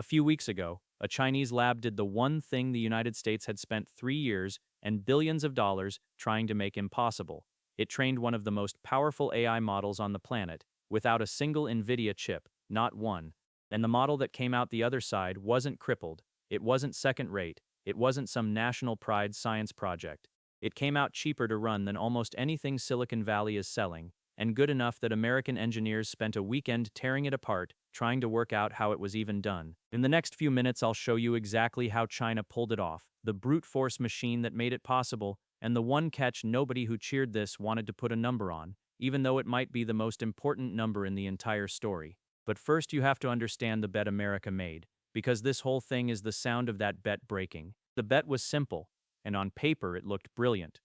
A few weeks ago, a Chinese lab did the one thing the United States had spent 3 years and billions of dollars trying to make impossible. It trained one of the most powerful AI models on the planet, without a single Nvidia chip, not one. And the model that came out the other side wasn't crippled, it wasn't second-rate, it wasn't some national pride science project. It came out cheaper to run than almost anything Silicon Valley is selling, and good enough that American engineers spent a weekend tearing it apart, trying to work out how it was even done. In the next few minutes, I'll show you exactly how China pulled it off, the brute force machine that made it possible, and the one catch nobody who cheered this wanted to put a number on, even though it might be the most important number in the entire story. But first you have to understand the bet America made, because this whole thing is the sound of that bet breaking. The bet was simple, and on paper it looked brilliant.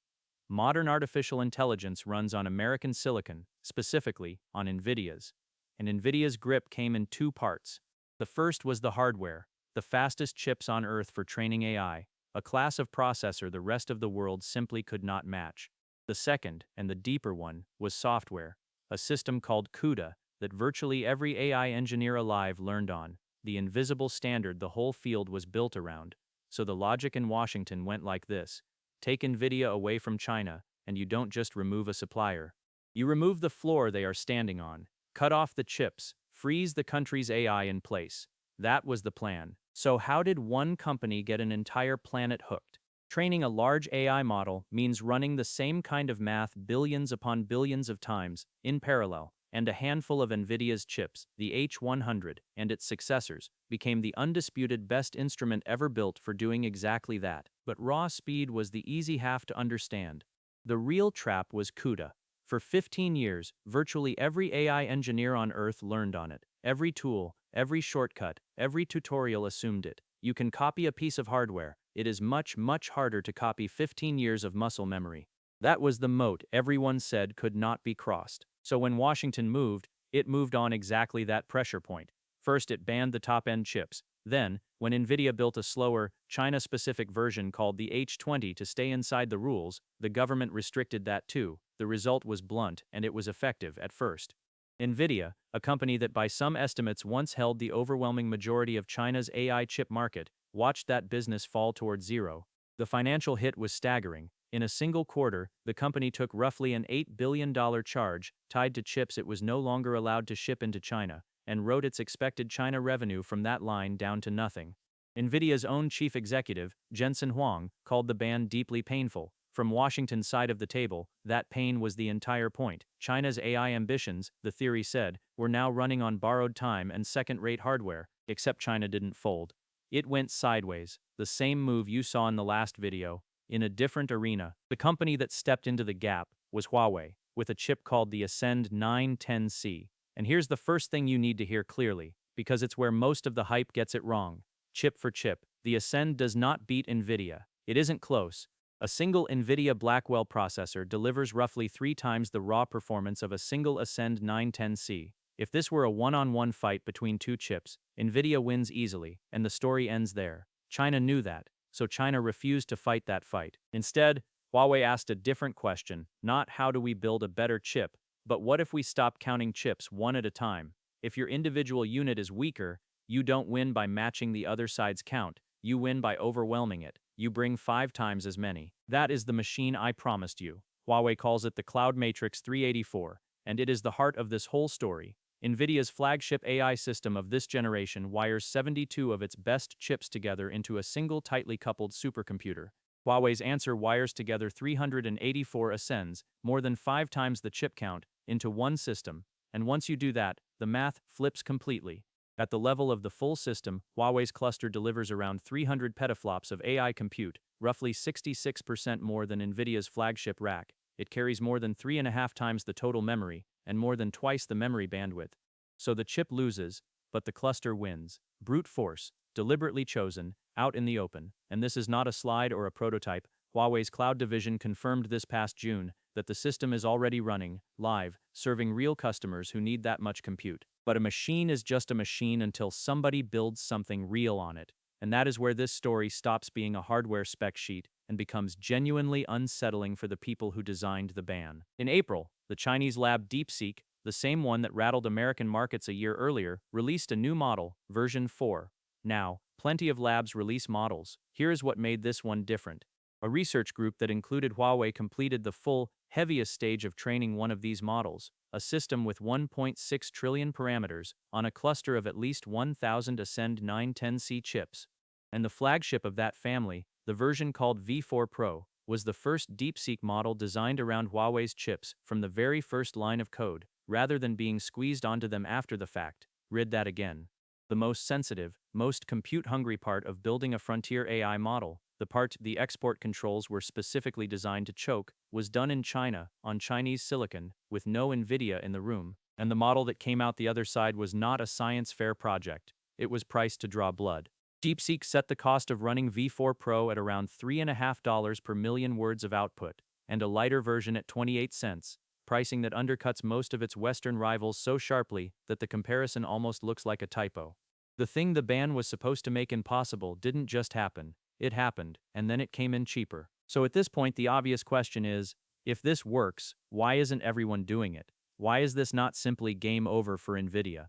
Modern artificial intelligence runs on American silicon, specifically on Nvidia's. And Nvidia's grip came in two parts. The first was the hardware, the fastest chips on Earth for training AI, a class of processor the rest of the world simply could not match. The second, and the deeper one, was software, a system called CUDA that virtually every AI engineer alive learned on, the invisible standard the whole field was built around. So the logic in Washington went like this: take Nvidia away from China, and you don't just remove a supplier. You remove the floor they are standing on, cut off the chips, freeze the country's AI in place. That was the plan. So how did one company get an entire planet hooked? Training a large AI model means running the same kind of math billions upon billions of times, in parallel, and a handful of Nvidia's chips, the H100, and its successors, became the undisputed best instrument ever built for doing exactly that. But raw speed was the easy half to understand. The real trap was CUDA. For 15 years, virtually every AI engineer on Earth learned on it. Every tool, every shortcut, every tutorial assumed it. You can copy a piece of hardware. It is much, much harder to copy 15 years of muscle memory. That was the moat everyone said could not be crossed. So when Washington moved, it moved on exactly that pressure point. First, it banned the top-end chips. Then, when Nvidia built a slower, China-specific version called the H20 to stay inside the rules, the government restricted that too. The result was blunt, and it was effective at first. Nvidia, a company that by some estimates once held the overwhelming majority of China's AI chip market, watched that business fall towards zero. The financial hit was staggering. In a single quarter, the company took roughly an $8 billion charge tied to chips it was no longer allowed to ship into China, and wrote its expected China revenue from that line down to nothing. Nvidia's own chief executive, Jensen Huang, called the ban deeply painful. From Washington's side of the table, that pain was the entire point. China's AI ambitions, the theory said, were now running on borrowed time and second-rate hardware, except China didn't fold. It went sideways, the same move you saw in the last video, in a different arena. The company that stepped into the gap was Huawei, with a chip called the Ascend 910C. And here's the first thing you need to hear clearly, because it's where most of the hype gets it wrong. Chip for chip, the Ascend does not beat Nvidia. It isn't close. A single Nvidia Blackwell processor delivers roughly 3 times the raw performance of a single Ascend 910C. If this were a one-on-one fight between two chips, Nvidia wins easily, and the story ends there. China knew that, so China refused to fight that fight. Instead, Huawei asked a different question, not how do we build a better chip, but what if we stop counting chips one at a time? If your individual unit is weaker, you don't win by matching the other side's count, you win by overwhelming it. You bring 5 times as many. That is the machine I promised you. Huawei calls it the CloudMatrix 384, and it is the heart of this whole story. Nvidia's flagship AI system of this generation wires 72 of its best chips together into a single tightly coupled supercomputer. Huawei's answer wires together 384 Ascends, more than 5 times the chip count, into one system, and once you do that, the math flips completely. At the level of the full system, Huawei's cluster delivers around 300 petaflops of AI compute, roughly 66% more than Nvidia's flagship rack. It carries more than 3.5 times the total memory, and more than twice the memory bandwidth. So the chip loses, but the cluster wins. Brute force, deliberately chosen, out in the open. And this is not a slide or a prototype. Huawei's cloud division confirmed this past June that the system is already running, live, serving real customers who need that much compute. But a machine is just a machine until somebody builds something real on it. And that is where this story stops being a hardware spec sheet and becomes genuinely unsettling for the people who designed the ban. In April, the Chinese lab DeepSeek, the same one that rattled American markets a year earlier, released a new model, version 4. Now, plenty of labs release models. Here is what made this one different. A research group that included Huawei completed the full, heaviest stage of training one of these models, a system with 1.6 trillion parameters, on a cluster of at least 1,000 Ascend 910C chips. And the flagship of that family, the version called V4 Pro, was the first DeepSeek model designed around Huawei's chips from the very first line of code, rather than being squeezed onto them after the fact. Read that again. The most sensitive, most compute-hungry part of building a frontier AI model, the part the export controls were specifically designed to choke, was done in China, on Chinese silicon, with no Nvidia in the room, and the model that came out the other side was not a science fair project. It was priced to draw blood. DeepSeek set the cost of running V4 Pro at around $3.50 per million words of output, and a lighter version at 28 cents, pricing that undercuts most of its Western rivals so sharply that the comparison almost looks like a typo. The thing the ban was supposed to make impossible didn't just happen. It happened, and then it came in cheaper. So at this point, the obvious question is, if this works, why isn't everyone doing it? Why is this not simply game over for Nvidia?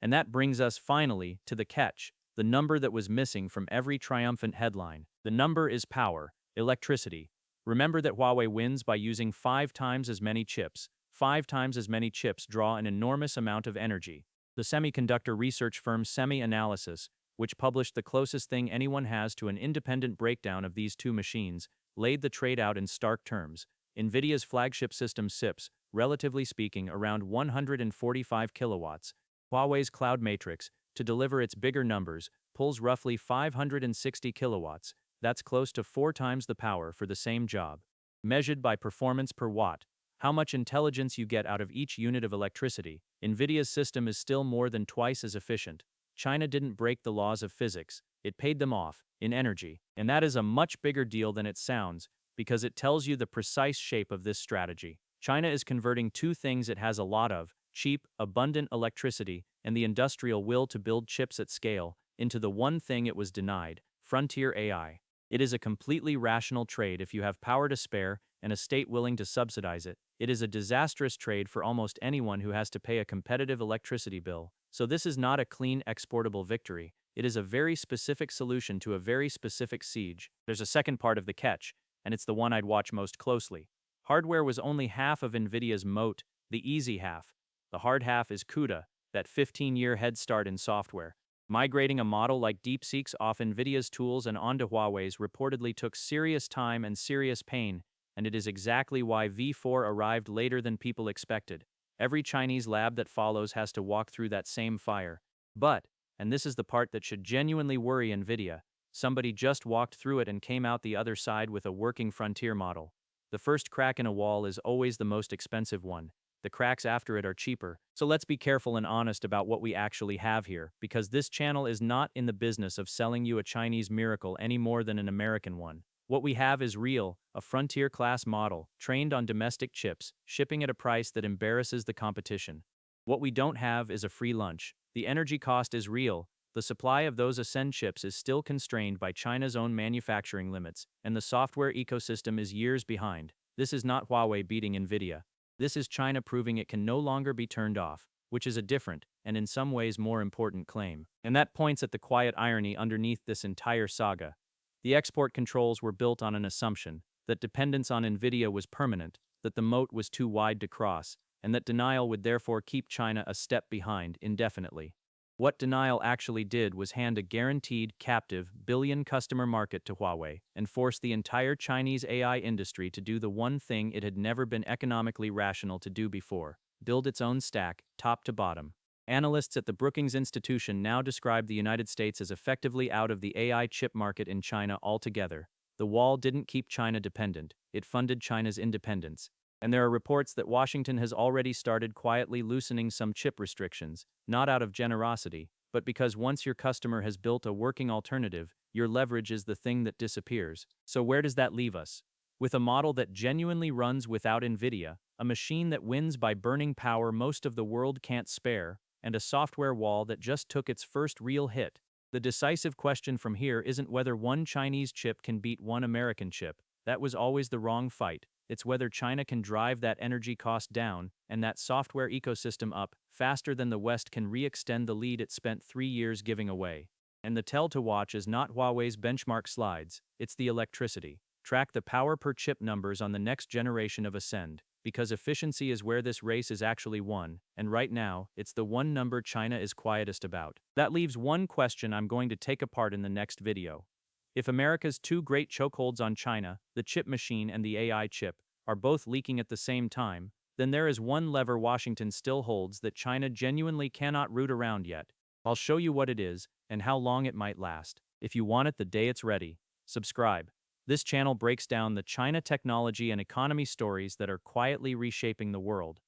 And that brings us finally to the catch, the number that was missing from every triumphant headline. The number is power, electricity. Remember that Huawei wins by using 5 times as many chips. 5 times as many chips draw an enormous amount of energy. The semiconductor research firm SemiAnalysis, which published the closest thing anyone has to an independent breakdown of these two machines, laid the trade out in stark terms. Nvidia's flagship system sips, relatively speaking, around 145 kilowatts. Huawei's CloudMatrix, to deliver its bigger numbers, pulls roughly 560 kilowatts. That's close to 4 times the power for the same job. Measured by performance per watt, how much intelligence you get out of each unit of electricity, Nvidia's system is still more than twice as efficient. China didn't break the laws of physics, it paid them off, in energy. And that is a much bigger deal than it sounds, because it tells you the precise shape of this strategy. China is converting 2 things it has a lot of: cheap, abundant electricity, and the industrial will to build chips at scale, into the one thing it was denied: frontier AI. It is a completely rational trade if you have power to spare and a state willing to subsidize it. It is a disastrous trade for almost anyone who has to pay a competitive electricity bill. So this is not a clean exportable victory. It is a very specific solution to a very specific siege. There's a second part of the catch, and it's the one I'd watch most closely. Hardware was only half of Nvidia's moat, the easy half. The hard half is CUDA, that 15-year head start in software. Migrating a model like DeepSeek's off Nvidia's tools and onto Huawei's reportedly took serious time and serious pain, and it is exactly why V4 arrived later than people expected. Every Chinese lab that follows has to walk through that same fire. But, and this is the part that should genuinely worry Nvidia, somebody just walked through it and came out the other side with a working frontier model. The first crack in a wall is always the most expensive one. The cracks after it are cheaper. So let's be careful and honest about what we actually have here, because this channel is not in the business of selling you a Chinese miracle any more than an American one. What we have is real, a frontier-class model, trained on domestic chips, shipping at a price that embarrasses the competition. What we don't have is a free lunch. The energy cost is real. The supply of those Ascend chips is still constrained by China's own manufacturing limits, and the software ecosystem is years behind. This is not Huawei beating Nvidia. This is China proving it can no longer be turned off, which is a different, and in some ways more important claim. And that points at the quiet irony underneath this entire saga. The export controls were built on an assumption that dependence on Nvidia was permanent, that the moat was too wide to cross, and that denial would therefore keep China a step behind indefinitely. What denial actually did was hand a guaranteed, captive, billion-customer market to Huawei and force the entire Chinese AI industry to do the one thing it had never been economically rational to do before: build its own stack, top to bottom. Analysts at the Brookings Institution now describe the United States as effectively out of the AI chip market in China altogether. The wall didn't keep China dependent, it funded China's independence. And there are reports that Washington has already started quietly loosening some chip restrictions, not out of generosity, but because once your customer has built a working alternative, your leverage is the thing that disappears. So where does that leave us? With a model that genuinely runs without Nvidia, a machine that wins by burning power most of the world can't spare, and a software wall that just took its first real hit. The decisive question from here isn't whether one Chinese chip can beat one American chip. That was always the wrong fight. It's whether China can drive that energy cost down and that software ecosystem up faster than the West can re-extend the lead it spent 3 years giving away. And the tell to watch is not Huawei's benchmark slides, it's the electricity. Track the power per chip numbers on the next generation of Ascend, because efficiency is where this race is actually won, and right now, it's the one number China is quietest about. That leaves one question I'm going to take apart in the next video. If America's two great chokeholds on China, the chip machine and the AI chip, are both leaking at the same time, then there is one lever Washington still holds that China genuinely cannot root around yet. I'll show you what it is, and how long it might last. If you want it the day it's ready, subscribe. This channel breaks down the China technology and economy stories that are quietly reshaping the world.